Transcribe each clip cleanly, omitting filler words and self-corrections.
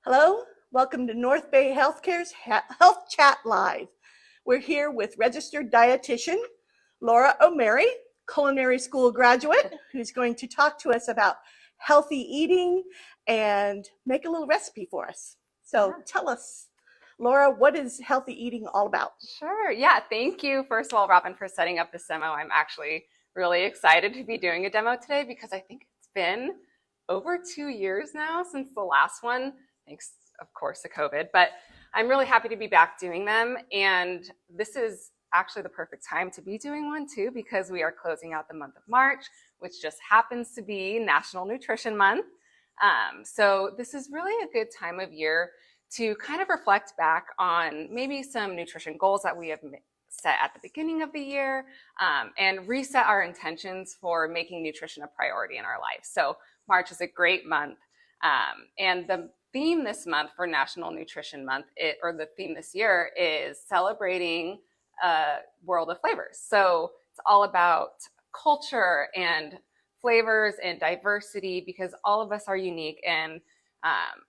Hello, welcome to NorthBay Healthcare's Health Chat Live. We're here with registered dietitian Laura O'Mary, culinary school graduate, who's going to talk to us about healthy eating and make a little recipe for us. So tell us, Laura, what is healthy eating all about? Sure. Yeah. Thank you, first of all, Robin, for setting up this demo. I'm actually really excited to be doing a demo today because I think it's been over 2 years now since the last one, thanks, of course, to COVID. But I'm really happy to be back doing them. And this is actually the perfect time to be doing one, too, because we are closing out the month of March, which just happens to be National Nutrition Month. So this is really a good time of year to kind of reflect back on maybe some nutrition goals that we have set at the beginning of the year, and reset our intentions for making nutrition a priority in our life. So March is a great month. And the theme this month for National Nutrition Month, or the theme this year, is celebrating a world of flavors. So it's all about culture and flavors and diversity, because all of us are unique, and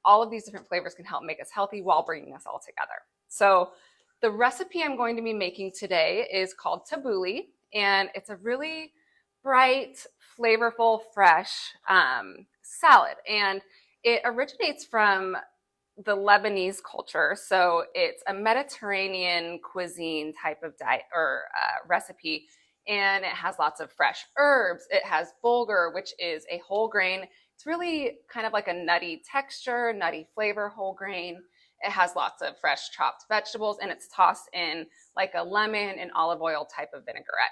all of these different flavors can help make us healthy while bringing us all together. So the recipe I'm going to be making today is called Tabbouleh, and it's a really bright, flavorful, fresh salad. And it originates from the Lebanese culture. So it's a Mediterranean cuisine type of diet or recipe. And it has lots of fresh herbs. It has bulgur, which is a whole grain. It's really kind of like a nutty texture, nutty flavor, whole grain. It has lots of fresh chopped vegetables, and it's tossed in like a lemon and olive oil type of vinaigrette.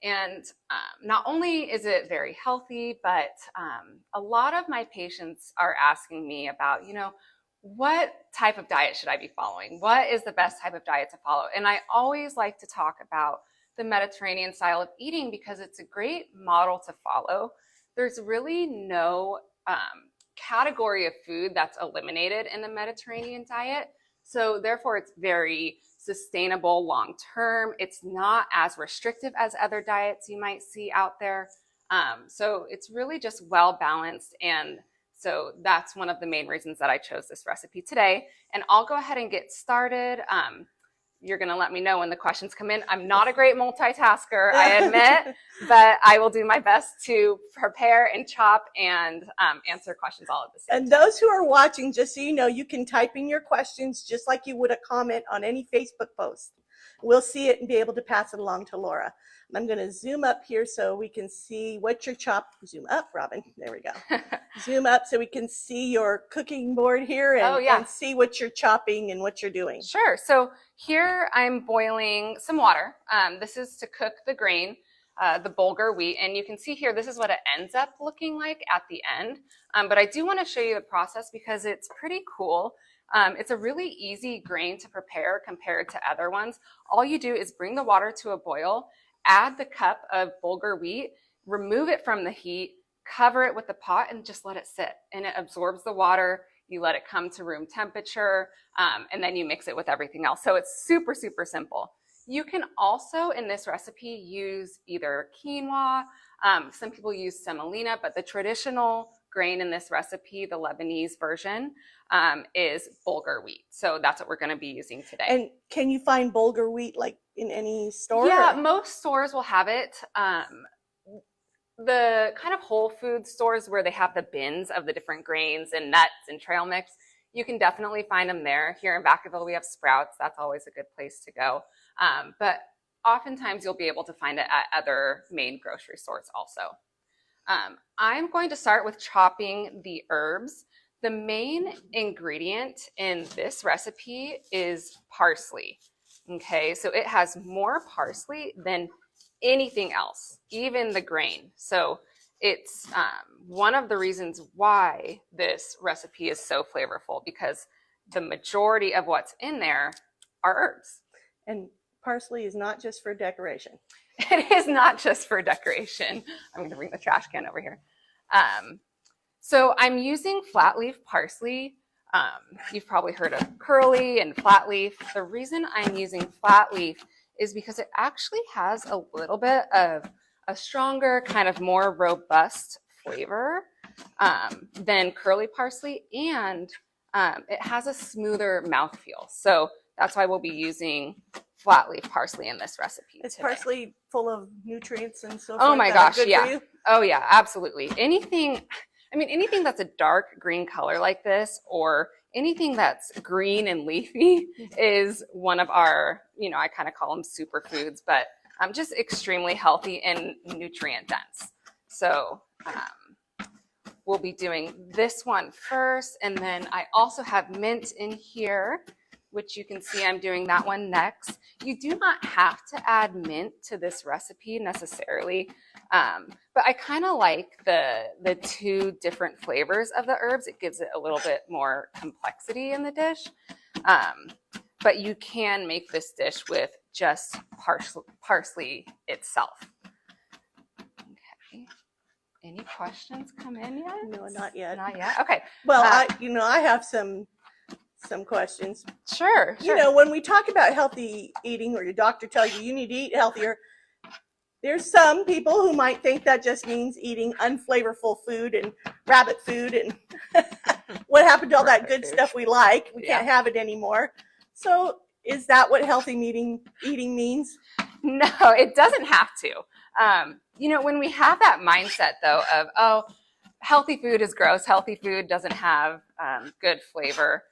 And not only is it very healthy, but a lot of my patients are asking me about, what type of diet should I be following? What is the best type of diet to follow? And I always like to talk about the Mediterranean style of eating because it's a great model to follow. There's really no category of food that's eliminated in the Mediterranean diet. So therefore, it's very sustainable long term. It's not as restrictive as other diets you might see out there. So it's really just well balanced. And so that's one of the main reasons that I chose this recipe today. And I'll go ahead and get started. You're going to let me know when the questions come in. I'm not a great multitasker, I admit, but I will do my best to prepare and chop and answer questions all at the same time. And those who are watching, just so you know, you can type in your questions just like you would a comment on any Facebook post. We'll see it and be able to pass it along to Laura. And I'm going to zoom up here so we can see what you're chopping. Zoom up, Robin. There we go. Zoom up so we can see your cooking board here and see what you're chopping and what you're doing. Sure. So here I'm boiling some water. This is to cook the grain, the bulgur wheat. And you can see here, this is what it ends up looking like at the end. But I do want to show you the process because it's pretty cool. It's a really easy grain to prepare compared to other ones. All you do is bring the water to a boil, add the cup of bulgur wheat, remove it from the heat, cover it with the pot, and just let it sit. And it absorbs the water. You let it come to room temperature, and then you mix it with everything else. So it's super, super simple. You can also, in this recipe, use either quinoa. Some people use semolina, but the traditional grain in this recipe, the Lebanese version, is bulgur wheat. So that's what we're going to be using today. And can you find bulgur wheat like in any store? Yeah, most stores will have it. The kind of whole food stores where they have the bins of the different grains and nuts and trail mix, you can definitely find them there. Here in Vacaville, we have Sprouts. That's always a good place to go. But oftentimes you'll be able to find it at other main grocery stores also. I'm going to start with chopping the herbs. The main ingredient in this recipe is parsley. Okay, so it has more parsley than anything else, even the grain. So it's one of the reasons why this recipe is so flavorful, because the majority of what's in there are herbs. And parsley is not just for decoration. It is not just for decoration. I'm going to bring the trash can over here. So I'm using flat leaf parsley. You've probably heard of curly and flat leaf. The reason I'm using flat leaf is because it actually has a little bit of a stronger, kind of more robust flavor than curly parsley. And it has a smoother mouthfeel. So that's why we'll be using flat leaf parsley in this recipe Is today. parsley full of nutrients and so forth? Oh my that are gosh, good yeah. for you? Oh yeah, absolutely. Anything that's a dark green color like this, or anything that's green and leafy is one of our, I kind of call them superfoods, but just extremely healthy and nutrient dense. So we'll be doing this one first, and then I also have mint in here, which you can see I'm doing that one next. You do not have to add mint to this recipe necessarily, but I kind of like the two different flavors of the herbs. It gives it a little bit more complexity in the dish, but you can make this dish with just parsley itself. Okay. Any questions come in yet? No, not yet. Not yet? Okay. Well, I have some questions. Sure. When we talk about healthy eating, or your doctor tells you need to eat healthier, there's some people who might think that just means eating unflavorful food and rabbit food and what happened to all that good stuff we like? We can't have it anymore. So is that what healthy eating means? No, it doesn't have to. When we have that mindset though of, healthy food is gross, healthy food doesn't have good flavor,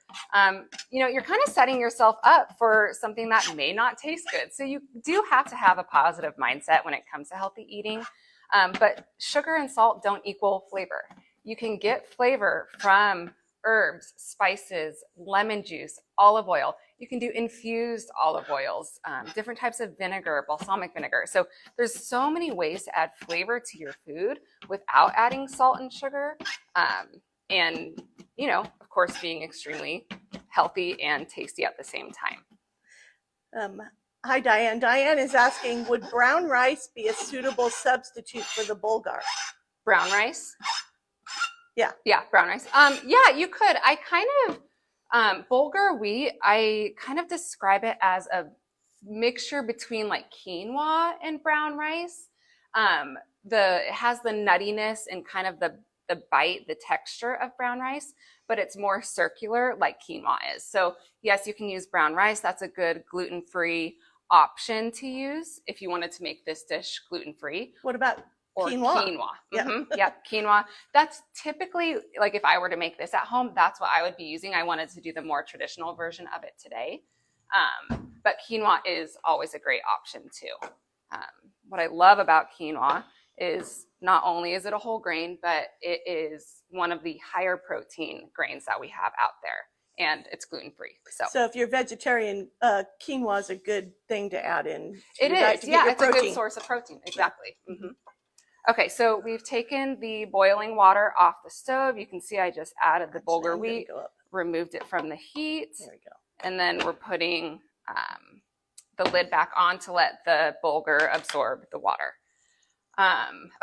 you're kind of setting yourself up for something that may not taste good. So you do have to have a positive mindset when it comes to healthy eating. But sugar and salt don't equal flavor. You can get flavor from herbs, spices, lemon juice, olive oil. You can do infused olive oils, different types of vinegar, balsamic vinegar. So there's so many ways to add flavor to your food without adding salt and sugar. And, of course, being extremely healthy and tasty at the same time. Hi, Diane. Diane is asking, would brown rice be a suitable substitute for the bulgur? Brown rice? Yeah. Yeah, brown rice. Yeah, you could. I kind of, bulgur wheat, I kind of describe it as a mixture between like quinoa and brown rice. It has the nuttiness and kind of the bite, the texture of brown rice, but it's more circular like quinoa is. So yes, you can use brown rice. That's a good gluten-free option to use if you wanted to make this dish gluten-free. What about quinoa? Quinoa. That's typically, like if I were to make this at home, that's what I would be using. I wanted to do the more traditional version of it today. But quinoa is always a great option too. What I love about quinoa is not only is it a whole grain, but it is one of the higher protein grains that we have out there, and it's gluten-free. So if you're vegetarian, quinoa is a good thing to add in. It is, yeah, it's a good source of protein. Exactly. Mm-hmm. Okay, so we've taken the boiling water off the stove. You can see I just added the bulgur wheat, removed it from the heat. There we go. And then we're putting the lid back on to let the bulgur absorb the water.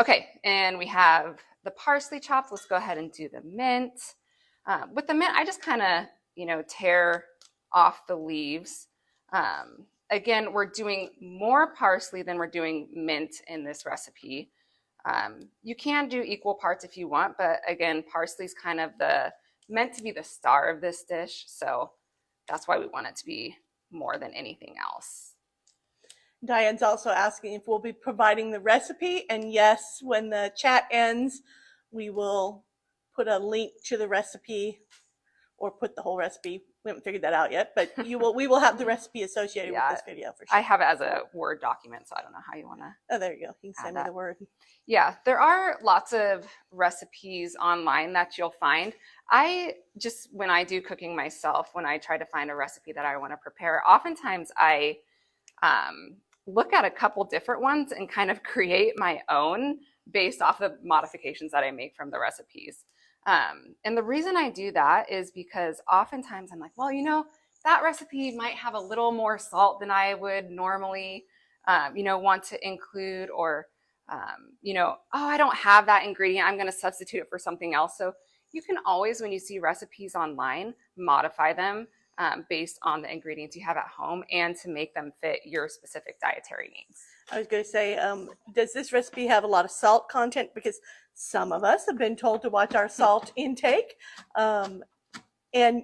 Okay, and we have the parsley chopped. Let's go ahead and do the mint. With the mint, I just kind of, tear off the leaves. Again, we're doing more parsley than we're doing mint in this recipe. You can do equal parts if you want, but again, parsley's kind of meant to be the star of this dish. So that's why we want it to be more than anything else. Diane's also asking if we'll be providing the recipe, and yes, when the chat ends, we will put a link to the recipe, or put the whole recipe. We haven't figured that out yet, but we will have the recipe associated with this video for sure. I have it as a Word document, so I don't know how you want to. Oh, there you go. You can send me the Word. Yeah, there are lots of recipes online that you'll find. When I do cooking myself, when I try to find a recipe that I want to prepare, oftentimes I look at a couple different ones and kind of create my own based off the modifications that I make from the recipes. And the reason I do that is because oftentimes I'm like, well, that recipe might have a little more salt than I would normally, want to include, or, I don't have that ingredient. I'm going to substitute it for something else. So you can always, when you see recipes online, modify them based on the ingredients you have at home and to make them fit your specific dietary needs. I was going to say, does this recipe have a lot of salt content? Because some of us have been told to watch our salt intake. and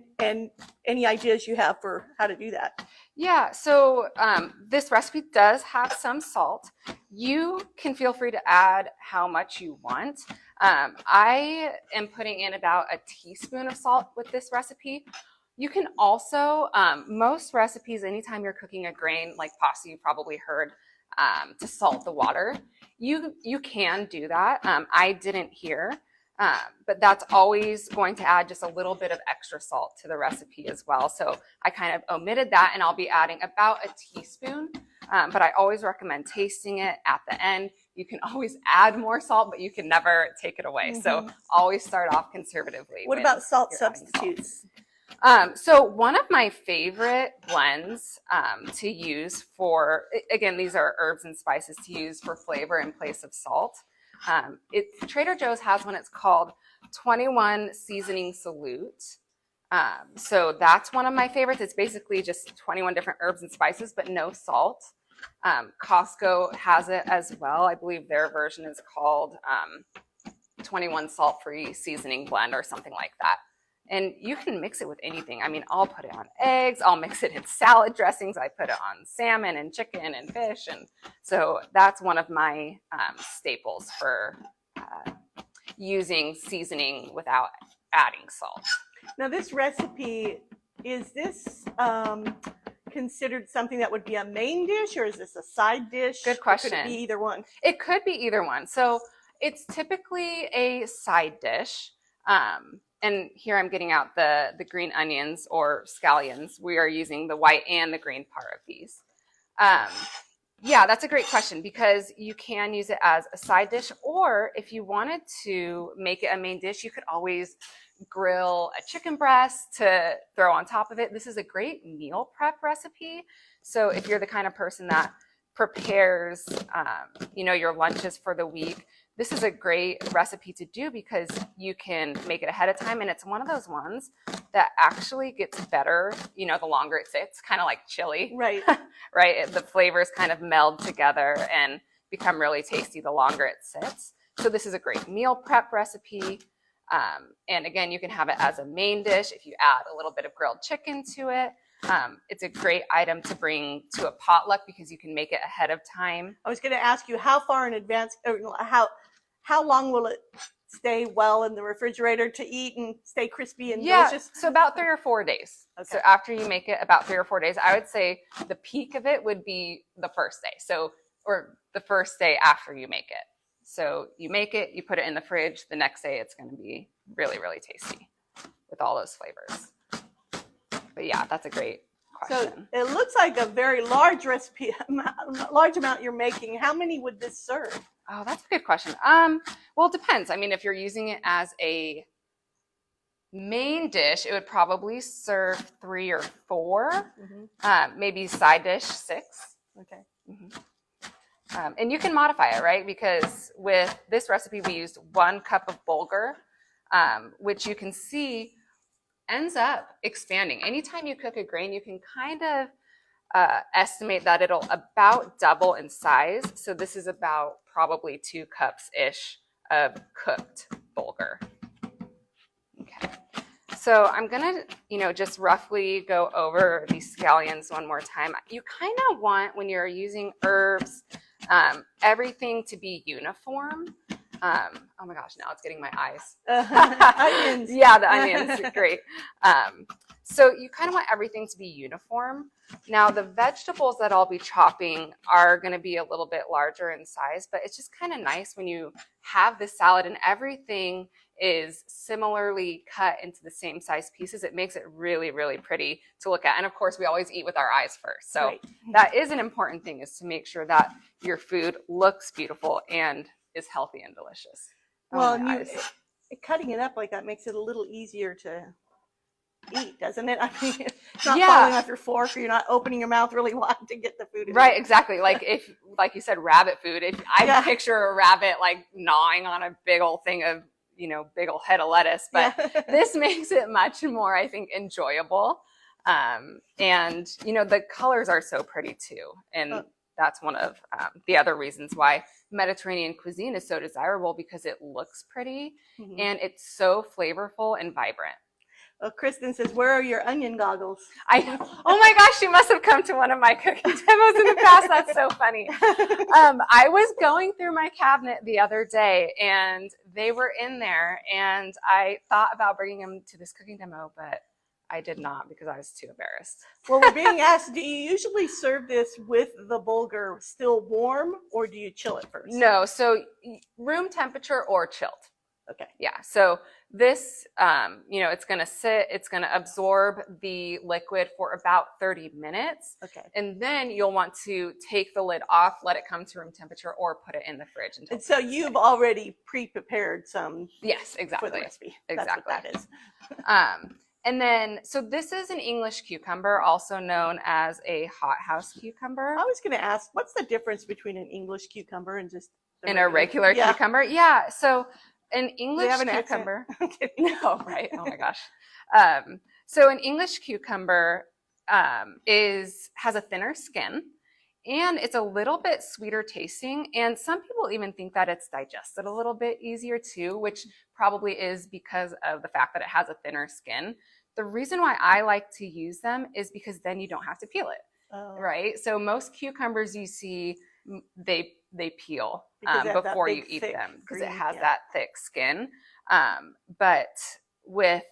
any ideas you have for how to do that. Yeah, so this recipe does have some salt. You can feel free to add how much you want. I am putting in about a teaspoon of salt with this recipe. You can also, most recipes, anytime you're cooking a grain like pasta, you probably heard to salt the water. You can do that. I didn't here. But that's always going to add just a little bit of extra salt to the recipe as well. So I kind of omitted that, and I'll be adding about a teaspoon. But I always recommend tasting it at the end. You can always add more salt, but you can never take it away. So always start off conservatively. What about salt substitutes? So one of my favorite blends to use for, again, these are herbs and spices to use for flavor in place of salt. Trader Joe's has one. It's called 21 Seasoning Salute. So that's one of my favorites. It's basically just 21 different herbs and spices, but no salt. Costco has it as well. I believe their version is called 21 Salt-Free Seasoning Blend or something like that. And you can mix it with anything. I mean, I'll put it on eggs. I'll mix it in salad dressings. I put it on salmon and chicken and fish. And so that's one of my staples for using seasoning without adding salt. Now, this recipe, is this considered something that would be a main dish, or is this a side dish? Good question. Or could it be either one? It could be either one. So it's typically a side dish. And here I'm getting out the green onions or scallions. We are using the white and the green part of these. Yeah, that's a great question, because you can use it as a side dish, or if you wanted to make it a main dish, you could always grill a chicken breast to throw on top of it. This is a great meal prep recipe. So if you're the kind of person that prepares, your lunches for the week, this is a great recipe to do because you can make it ahead of time. And it's one of those ones that actually gets better, the longer it sits, kind of like chili. Right. Right. The flavors kind of meld together and become really tasty the longer it sits. So this is a great meal prep recipe. And again, you can have it as a main dish if you add a little bit of grilled chicken to it. It's a great item to bring to a potluck because you can make it ahead of time. I was going to ask you, how far in advance, or how long will it stay well in the refrigerator to eat and stay crispy and delicious? So about 3 or 4 days. Okay. So after you make it, about 3 or 4 days, I would say the peak of it would be the first day. Or the first day after you make it. So you make it, you put it in the fridge. The next day, it's going to be really, really tasty with all those flavors. But yeah, that's a great question. So it looks like a very large recipe, large amount you're making. How many would this serve? Oh, that's a good question. Well, it depends. I mean, if you're using it as a main dish, it would probably serve 3 or 4, maybe side dish 6. Okay. And you can modify it, right? Because with this recipe, we used 1 cup of bulgur, which you can see ends up expanding. Anytime you cook a grain, you can kind of estimate that it'll about double in size. So this is about probably 2 cups-ish of cooked bulgur. Okay. So I'm gonna, just roughly go over these scallions one more time. You kind of want, when you're using herbs, everything to be uniform. Oh my gosh, now it's getting my eyes. Onions. Yeah, the onions, great. So you kind of want everything to be uniform. Now the vegetables that I'll be chopping are going to be a little bit larger in size, but it's just kind of nice when you have this salad and everything is similarly cut into the same size pieces. It makes it really, really pretty to look at. And of course, we always eat with our eyes first. So that is an important thing, is to make sure that your food looks beautiful and is healthy and delicious. Well, cutting it up like that makes it a little easier to eat, doesn't it? I mean, it's not falling off your fork, or you're not opening your mouth really wide to get the food in. Right, exactly. Like you said, rabbit food. If I picture a rabbit like gnawing on a big old thing of, big old head of lettuce, but this makes it much more, I think, enjoyable. And, the colors are so pretty too. And that's one of the other reasons why Mediterranean cuisine is so desirable, because it looks pretty and it's so flavorful and vibrant. Oh, Kristen says, where are your onion goggles? Oh my gosh, she must have come to one of my cooking demos in the past. That's so funny. I was going through my cabinet the other day and they were in there, and I thought about bringing them to this cooking demo, but I did not because I was too embarrassed. Well, we're being asked, do you usually serve this with the bulgur still warm, or do you chill it first? No, so room temperature or chilled. Okay. Yeah, so this, it's going to sit, it's going to absorb the liquid for about 30 minutes. Okay. And then you'll want to take the lid off, let it come to room temperature, or put it in the fridge. And so you've already pre-prepared some Yes, exactly. for the recipe. Exactly. That's what that is. And then, so this is an English cucumber, also known as a hothouse cucumber. I was going to ask, what's the difference between an English cucumber and just a regular cucumber? Yeah, so an English cucumber. No, right? Oh my gosh. So an English cucumber has a thinner skin, and it's a little bit sweeter tasting. And some people even think that it's digested a little bit easier too, which probably is because of the fact that it has a thinner skin. The reason why I like to use them is because then you don't have to peel it, right? So most cucumbers you see, they peel before you eat them because it has that thick skin. But with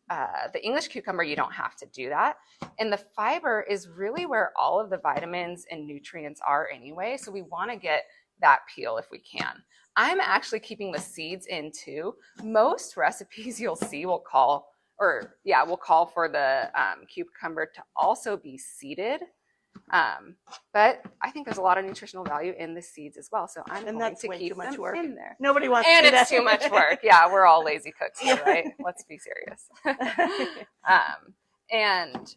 the English cucumber, you don't have to do that. And the fiber is really where all of the vitamins and nutrients are anyway. So we want to get that peel if we can. I'm actually keeping the seeds in too. Most recipes you'll see will call for the cucumber to also be seeded. But I think there's a lot of nutritional value in the seeds as well. So I'm going to keep them in there. Nobody wants to do that. And it's too much work. Yeah, we're all lazy cooks here, right? Let's be serious. And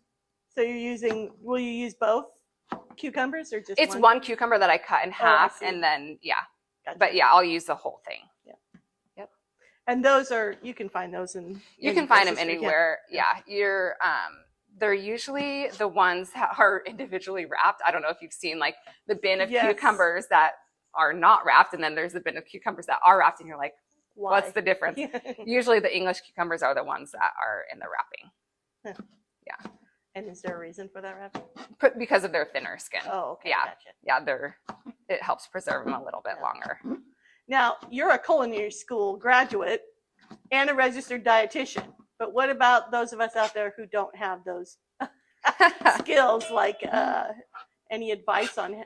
so will you use both cucumbers or just it's one cucumber that I cut in half and then, Gotcha. But I'll use the whole thing. Yeah. Yep. And those you can find those you can find them anywhere. Yeah. They're usually the ones that are individually wrapped. I don't know if you've seen like the bin of cucumbers that are not wrapped, and then there's the bin of cucumbers that are wrapped, and you're like, what's the difference? Usually the English cucumbers are the ones that are in the wrapping. Yeah. And is there a reason for that wrapping? Because of their thinner skin. Oh, okay. Yeah. Gotcha. Yeah, it helps preserve them a little bit longer. Now, you're a culinary school graduate and a registered dietitian. But what about those of us out there who don't have those skills? Like, any advice on?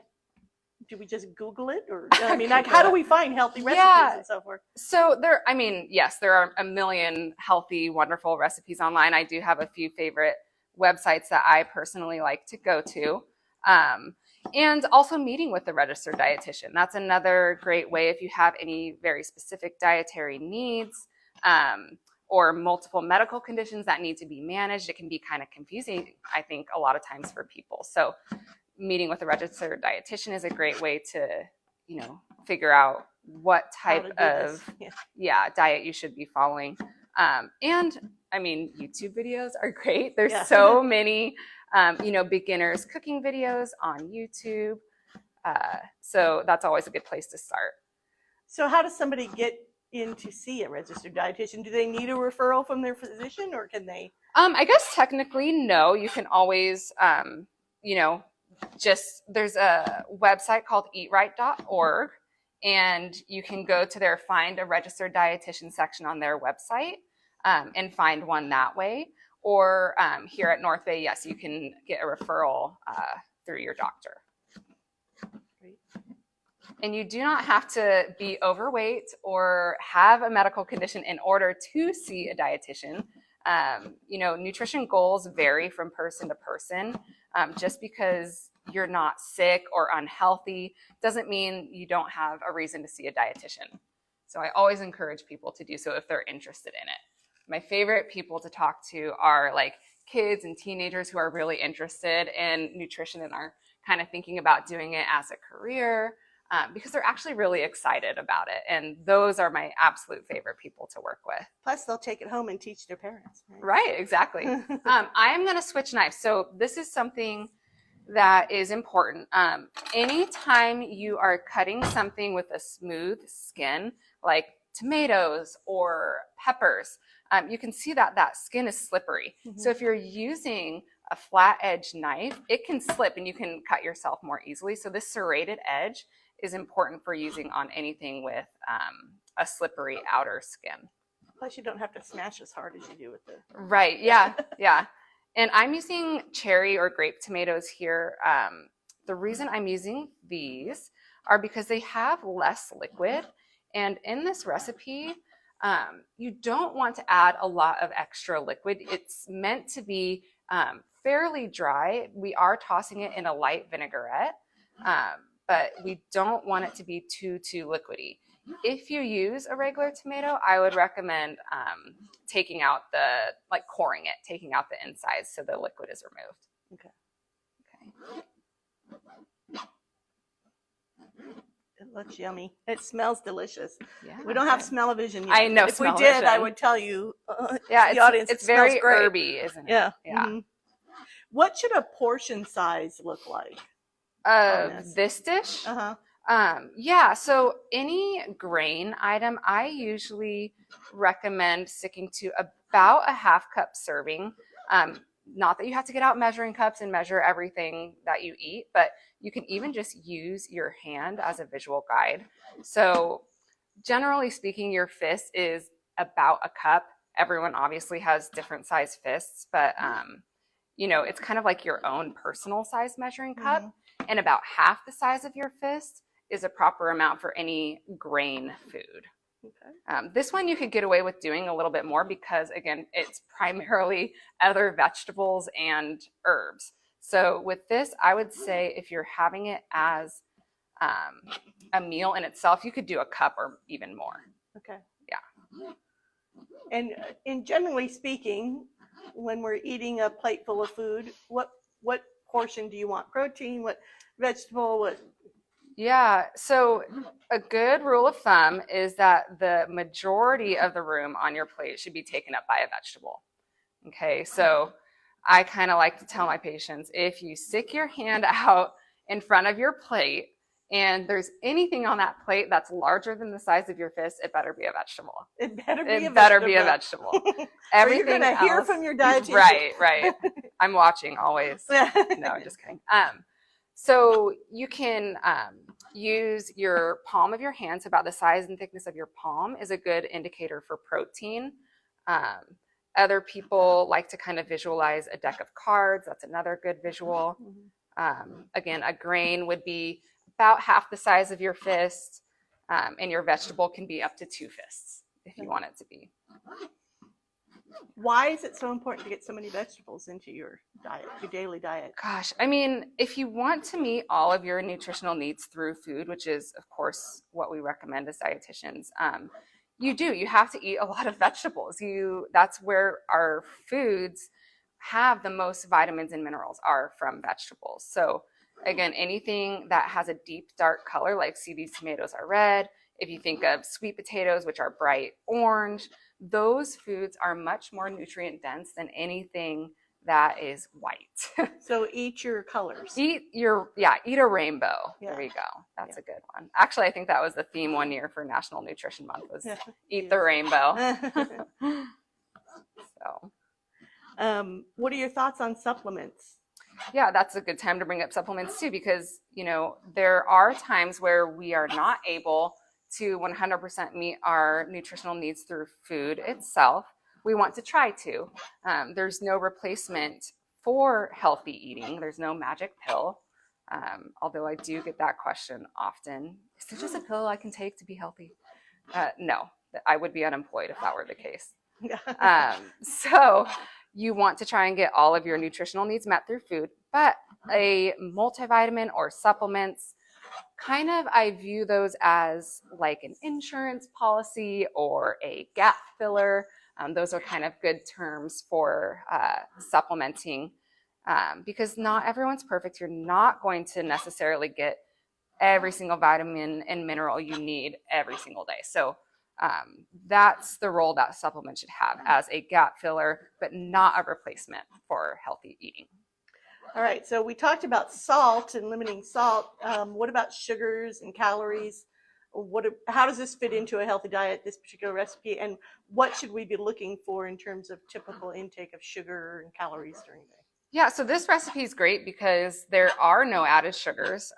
Do we just Google it, or how do we find healthy recipes and so forth? So there are a million healthy, wonderful recipes online. I do have a few favorite websites that I personally like to go to, and also meeting with the registered dietitian. That's another great way if you have any very specific dietary needs. Or multiple medical conditions that need to be managed. It can be kind of confusing, I think, a lot of times for people. So meeting with a registered dietitian is a great way to, figure out what type of diet you should be following. And I mean, YouTube videos are great. There's so many, beginners cooking videos on YouTube. So that's always a good place to start. So how does somebody get in to see a registered dietitian? Do they need a referral from their physician, or can they? I guess technically, no. You can always, there's a website called eatright.org, and you can go to their Find a Registered Dietitian section on their website and find one that way. Or here at NorthBay, yes, you can get a referral through your doctor. And you do not have to be overweight or have a medical condition in order to see a dietitian. Nutrition goals vary from person to person. Just because you're not sick or unhealthy doesn't mean you don't have a reason to see a dietitian. So I always encourage people to do so if they're interested in it. My favorite people to talk to are like kids and teenagers who are really interested in nutrition and are kind of thinking about doing it as a career. Because they're actually really excited about it. And those are my absolute favorite people to work with. Plus, they'll take it home and teach their parents. Right, exactly. I'm going to switch knives. So this is something that is important. Anytime you are cutting something with a smooth skin, like tomatoes or peppers, you can see that that skin is slippery. So if you're using a flat edge knife, it can slip and you can cut yourself more easily. So this serrated edge is important for using on anything with a slippery outer skin. Plus, you don't have to smash as hard as you do with the. Right. Yeah. Yeah. And I'm using cherry or grape tomatoes here. The reason I'm using these are because they have less liquid. And in this recipe, you don't want to add a lot of extra liquid. It's meant to be fairly dry. We are tossing it in a light vinaigrette, but we don't want it to be too liquidy. If you use a regular tomato, I would recommend taking out coring it, taking out the insides so the liquid is removed. Okay. It looks yummy. It smells delicious. Yeah. We don't have smell-o-vision yet. I know. If we did, I would tell you. Yeah, the audience. It's very herby, isn't it? Yeah. Yeah. Mm-hmm. What should a portion size look like? This dish? Uh-huh. Yeah, so any grain item, I usually recommend sticking to about a half cup serving. Not that you have to get out measuring cups and measure everything that you eat, but you can even just use your hand as a visual guide. So generally speaking, your fist is about a cup. Everyone obviously has different size fists, but it's kind of like your own personal size measuring cup. And about half the size of your fist is a proper amount for any grain food. Okay. This one you could get away with doing a little bit more because, again, it's primarily other vegetables and herbs. So with this, I would say if you're having it as a meal in itself, you could do a cup or even more. Okay. Yeah. And generally speaking, when we're eating a plate full of food, what portion do you want? Protein? What vegetable? What? Yeah, so a good rule of thumb is that the majority of the room on your plate should be taken up by a vegetable. Okay, so I kind of like to tell my patients, if you stick your hand out in front of your plate and there's anything on that plate that's larger than the size of your fist, it better be a vegetable. It better be a vegetable. Everything you're going to hear from your dietitian. Right. I'm watching always. No, just kidding. So you can use your palm of your hand, so about the size and thickness of your palm is a good indicator for protein. Other people like to kind of visualize a deck of cards. That's another good visual. Again, a grain would be about half the size of your fist, and your vegetable can be up to 2 fists if you want it to be. Why is it so important to get so many vegetables into your diet, your daily diet? Gosh, I mean, if you want to meet all of your nutritional needs through food, which is, of course, what we recommend as dietitians, you have to eat a lot of vegetables. That's where our foods have the most vitamins and minerals are from vegetables. So again, anything that has a deep dark color, like see these tomatoes are red. If you think of sweet potatoes, which are bright orange, those foods are much more nutrient dense than anything that is white. So eat your colors. Eat a rainbow. Yeah. There you go. That's a good one. Actually, I think that was the theme one year for National Nutrition Month was eat the rainbow. So, what are your thoughts on supplements? Yeah, that's a good time to bring up supplements too, because, there are times where we are not able to 100% meet our nutritional needs through food itself. We want to try to. There's no replacement for healthy eating. There's no magic pill. Although I do get that question often. Is there just a pill I can take to be healthy? No, I would be unemployed if that were the case. So you want to try and get all of your nutritional needs met through food, but a multivitamin or supplements, kind of, I view those as like an insurance policy or a gap filler. Those are kind of good terms for supplementing because not everyone's perfect. You're not going to necessarily get every single vitamin and mineral you need every single day. So that's the role that supplement should have, as a gap filler, but not a replacement for healthy eating. All right, so we talked about salt and limiting salt. What about sugars and calories? how does this fit into a healthy diet, this particular recipe, and what should we be looking for in terms of typical intake of sugar and calories during the day? Yeah, so this recipe is great because there are no added sugars.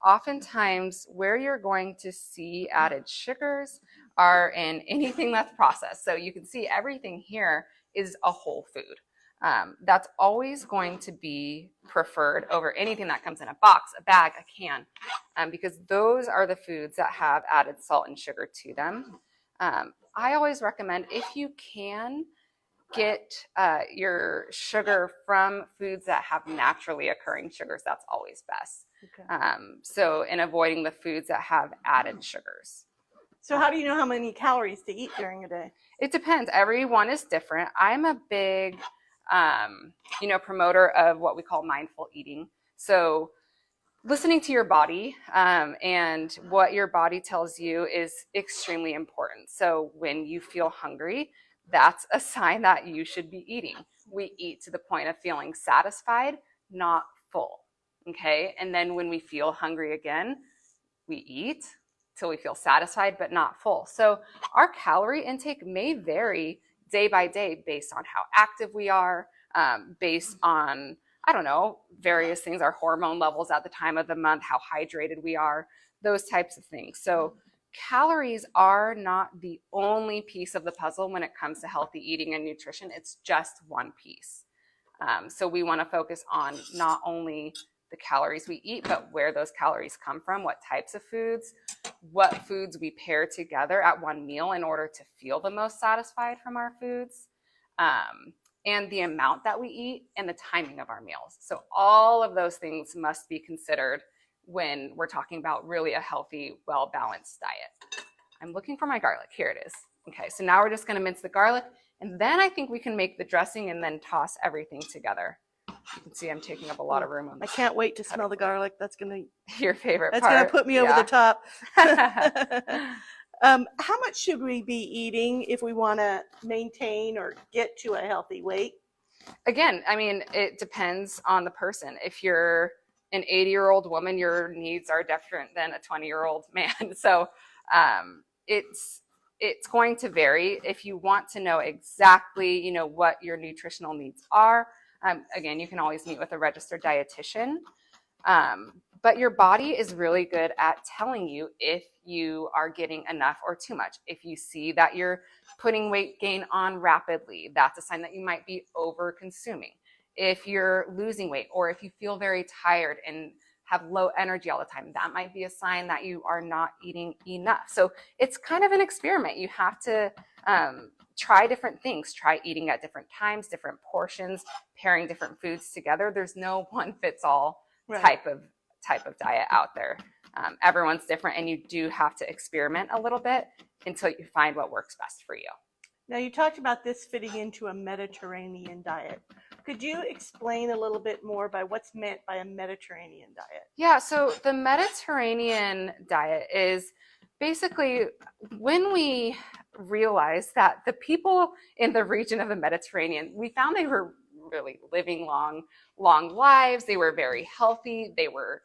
Oftentimes, where you're going to see added sugars are in anything that's processed. So you can see everything here is a whole food. That's always going to be preferred over anything that comes in a box, a bag, a can, because those are the foods that have added salt and sugar to them. I always recommend, if you can, get your sugar from foods that have naturally occurring sugars. That's always best. Okay. So in avoiding the foods that have added sugars. So how do you know how many calories to eat during a day? It depends. Everyone is different. I'm a big, promoter of what we call mindful eating. So listening to your body and what your body tells you is extremely important. So when you feel hungry, that's a sign that you should be eating. We eat to the point of feeling satisfied, not full. Okay. And then when we feel hungry again, we eat till we feel satisfied, but not full. So our calorie intake may vary day by day based on how active we are, based on, various things, our hormone levels at the time of the month, how hydrated we are, those types of things. So calories are not the only piece of the puzzle when it comes to healthy eating and nutrition. It's just one piece. So we want to focus on not only the calories we eat, but where those calories come from, what types of foods, what foods we pair together at one meal in order to feel the most satisfied from our foods, and the amount that we eat and the timing of our meals. So all of those things must be considered when we're talking about really a healthy, well-balanced diet. I'm looking for my garlic. Here it is. Okay, so now we're just going to mince the garlic, and then I think we can make the dressing and then toss everything together. You can see I'm taking up a lot of room on I this. can't wait to smell the garlic. That's gonna Your favorite That's part. gonna put me over the top. How much should we be eating if we want to maintain or get to a healthy weight? Again, it depends on the person. If you're an 80-year-old woman, your needs are different than a 20-year-old man. So it's going to vary. If you want to know exactly, what your nutritional needs are, again, you can always meet with a registered dietitian. But your body is really good at telling you if you are getting enough or too much. If you see that you're putting weight gain on rapidly, that's a sign that you might be over consuming. If you're losing weight, or if you feel very tired and have low energy all the time, that might be a sign that you are not eating enough. So it's kind of an experiment. You have to try different things, try eating at different times, different portions, pairing different foods together. There's no one fits all type of diet out there. Everyone's different, and you do have to experiment a little bit until you find what works best for you. Now, you talked about this fitting into a Mediterranean diet. Could you explain a little bit more by what's meant by a Mediterranean diet? Yeah, so the Mediterranean diet is basically when we realized that the people in the region of the Mediterranean, we found they were really living long lives. They were very healthy. They were,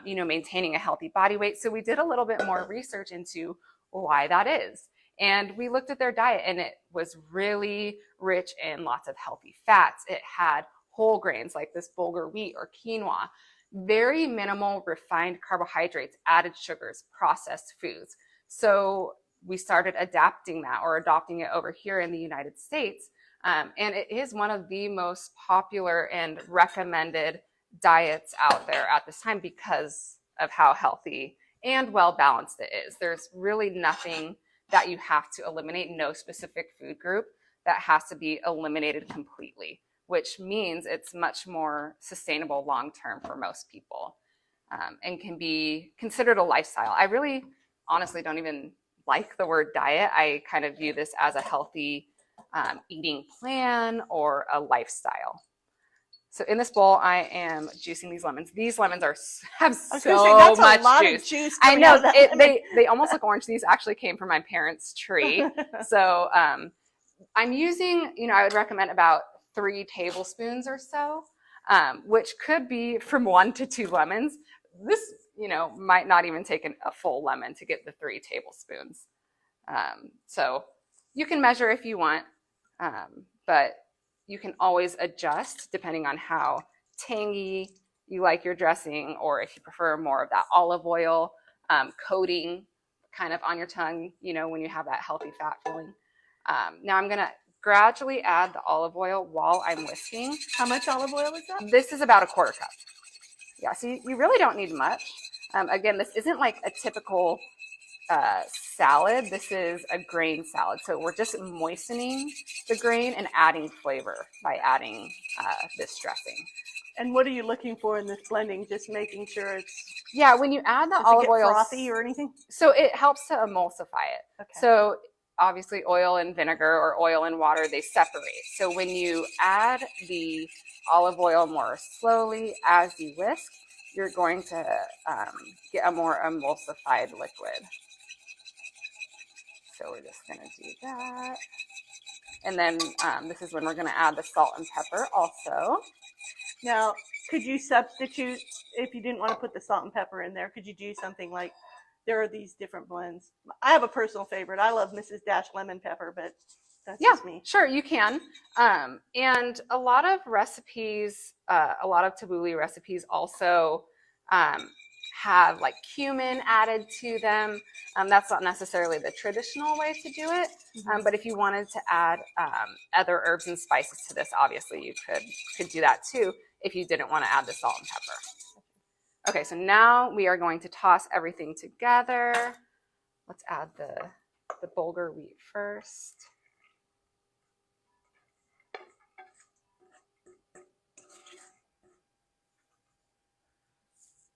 maintaining a healthy body weight. So we did a little bit more research into why that is. And we looked at their diet, and it was really rich in lots of healthy fats. It had whole grains like this bulgur wheat or quinoa, very minimal refined carbohydrates, added sugars, processed foods. So we started adapting that or adopting it over here in the United States. And it is one of the most popular and recommended diets out there at this time because of how healthy and well balanced it is. There's really nothing that you have to eliminate, no specific food group that has to be eliminated completely, which means it's much more sustainable long-term for most people, and can be considered a lifestyle. I really honestly don't even like the word diet. I kind of view this as a healthy eating plan or a lifestyle. So in this bowl, I am juicing these lemons. These lemons have so much juice. I know, they almost look orange. These actually came from my parents' tree. So I'm using, I would recommend about 3 tablespoons or so, which could be from 1 to 2 lemons. This might not even take a full lemon to get the 3 tablespoons. So you can measure if you want, but you can always adjust depending on how tangy you like your dressing, or if you prefer more of that olive oil coating kind of on your tongue, when you have that healthy fat feeling. Now I'm going to gradually add the olive oil while I'm whisking. How much olive oil is that? This is about a 1/4 cup. Yeah, so you really don't need much. Again, this isn't like a typical salad. This is a grain salad. So we're just moistening the grain and adding flavor by adding this dressing. And what are you looking for in this blending? Just making sure it's... Yeah, when you add the olive oil... frothy or anything? So it helps to emulsify it. Okay. So obviously oil and vinegar or oil and water, they separate. So when you add the olive oil more slowly as you whisk, you're going to get a more emulsified liquid. So we're just going to do that. And then this is when we're going to add the salt and pepper also. Now, could you substitute, if you didn't want to put the salt and pepper in there, could you do something like, there are these different blends. I have a personal favorite. I love Mrs. Dash lemon pepper, but that's just me. Sure, you can. And a lot of recipes, a lot of tabbouleh recipes also have like cumin added to them. That's not necessarily the traditional way to do it, but if you wanted to add other herbs and spices to this, obviously you could do that too if you didn't want to add the salt and pepper. Okay, so now we are going to toss everything together. Let's add the bulgur wheat first.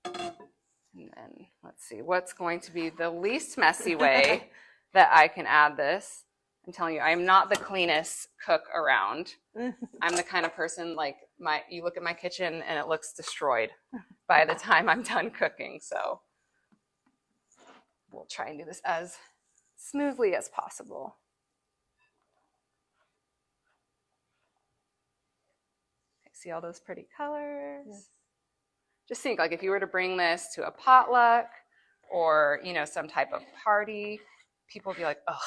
And then let's see what's going to be the least messy way that I can add this. I'm telling you, I'm not the cleanest cook around. I'm the kind of person like you look at my kitchen and it looks destroyed by the time I'm done cooking. So we'll try and do this as smoothly as possible. Okay, see all those pretty colors? Yes. Just think, like if you were to bring this to a potluck or, some type of party, people would be like, oh,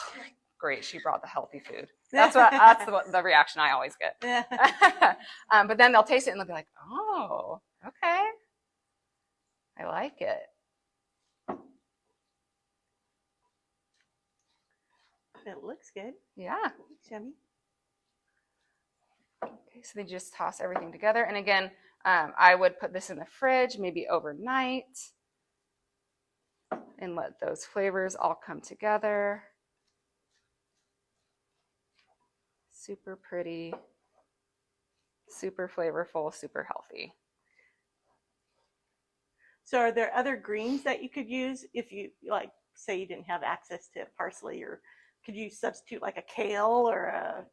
great, she brought the healthy food. That's the reaction I always get. But then they'll taste it and they'll be like, oh, okay. I like it. It looks good. Yeah. Yummy. Okay, so they just toss everything together. And again, I would put this in the fridge, maybe overnight, and let those flavors all come together. Super pretty, super flavorful, super healthy. So are there other greens that you could use if you, like, say you didn't have access to parsley, or could you substitute like a kale or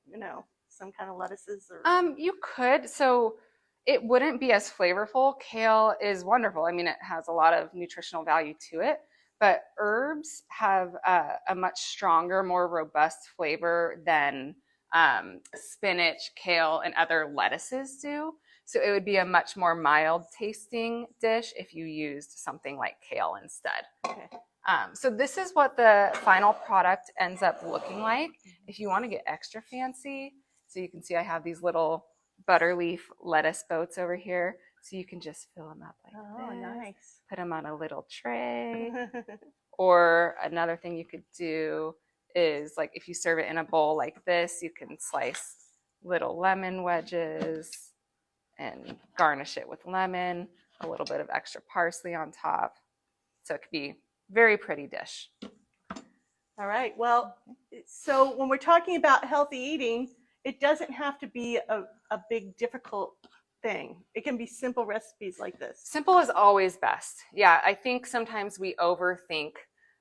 some kind of lettuces? Or you could. So it wouldn't be as flavorful. Kale is wonderful. I mean, it has a lot of nutritional value to it, but herbs have a much stronger, more robust flavor than spinach, kale, and other lettuces do. So it would be a much more mild tasting dish if you used something like kale instead. Okay. So this is what the final product ends up looking like. If you want to get extra fancy, so you can see I have these little butterleaf lettuce boats over here. So you can just fill them up like this. Oh, nice. Put them on a little tray. Or another thing you could do is, like, if you serve it in a bowl like this, you can slice little lemon wedges and garnish it with lemon, a little bit of extra parsley on top. So it could be a very pretty dish. All right. Well, so when we're talking about healthy eating, it doesn't have to be a big, difficult thing. It can be simple recipes like this. Simple is always best. Yeah, I think sometimes we overthink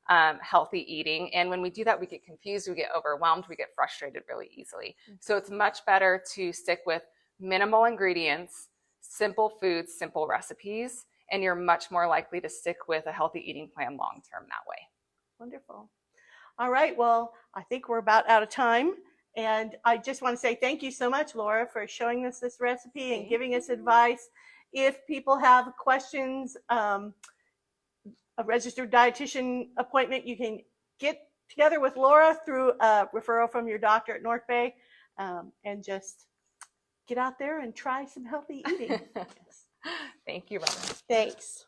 healthy eating. And when we do that, we get confused, we get overwhelmed, we get frustrated really easily. So it's much better to stick with minimal ingredients, simple foods, simple recipes, and you're much more likely to stick with a healthy eating plan long-term that way. Wonderful. All right. Well, I think we're about out of time. And I just want to say thank you so much, Laura, for showing us this recipe and giving us advice. If people have questions, a registered dietitian appointment, you can get together with Laura through a referral from your doctor at North Bay, and just get out there and try some healthy eating. Yes. Thank you, Robin. Thanks.